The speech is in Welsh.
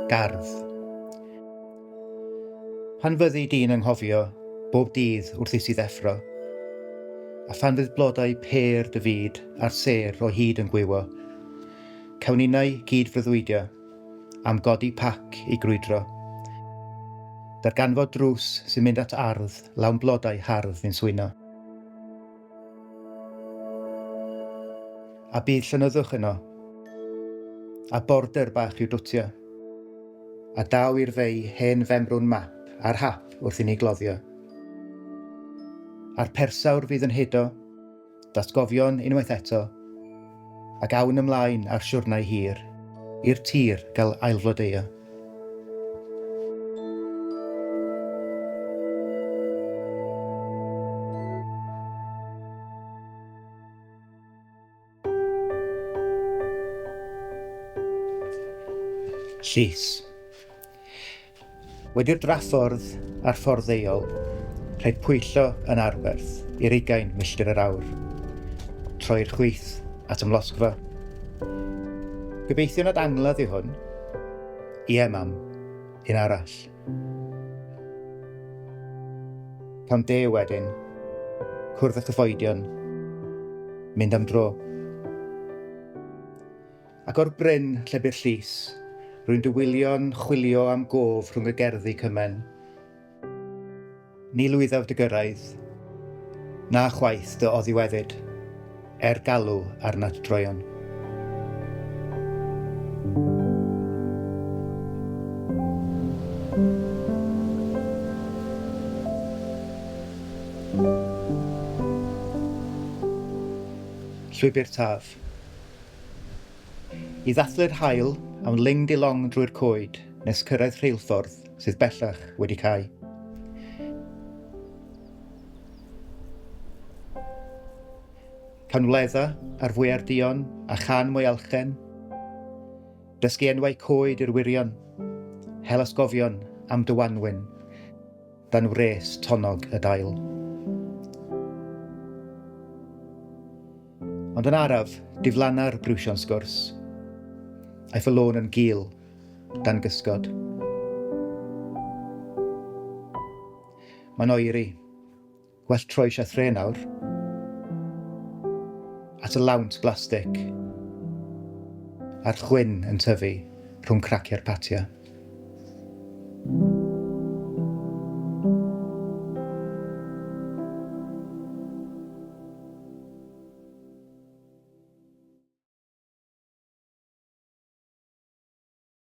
Gardd. Pan fyddi di'n anghofio bob dydd wrth i sydd effro, a phan fydd blodau pêr dy fyd a'r ser o hyd yn gwywo, cawn unau gyd-freuddwydio am godi pac i grwydro. Darganfod drws sy'n mynd at ardd lawn blodau hardd yn swyno. A bydd llynnyddwch yno, a border bach i'w dwtio, a daw i'r fei hen femrwn map a'r hap wrth i ni gloddio. A'r persawr fydd yn hudo, datgofion unwaith eto, ac awn ymlaen ar siwrnau hir, i'r tir gael ailflodeuo. Llys. Wedi'r draffordd a'r ffordd ddeuol, rhaid pwyllo yn arferth i'r 20 milltir yr awr, troi'r chwith at ymlosgfa. Gobeithio nad angladd yw hwn. Ie, mam, un arall. Cawn de wedyn, cwrdd â chyffoedion, mynd am dro. Ac o'r bryn lle by'r llys, rwy'n dywylio'n chwilio am gof rhwng y gerddi cymen. Ni lwyddaf dy gyrraedd, na chwaith dy oddiweddyd, galw arnat droion. Llwybr Taf. I ddathlu'r haul am ling dilong drwy'r coed nes cyrraedd rheilffordd sydd bellach wedi cau. Cawn wledda ar fwyar dion a chan mwy alchen, dysgu enwau coed i'r wirion, hel ysgofion am dywanwyn, dan wres tonog y dail. Ond yn araf, diflanna'r brwsio'n sgwrs, a'i ffalôn yn gul, dan gysgod. Mae'n oeri, well troi siathre nawr, at y lawnt glastig, a'r chwyn yn tyfu rhwng craciau'r patia.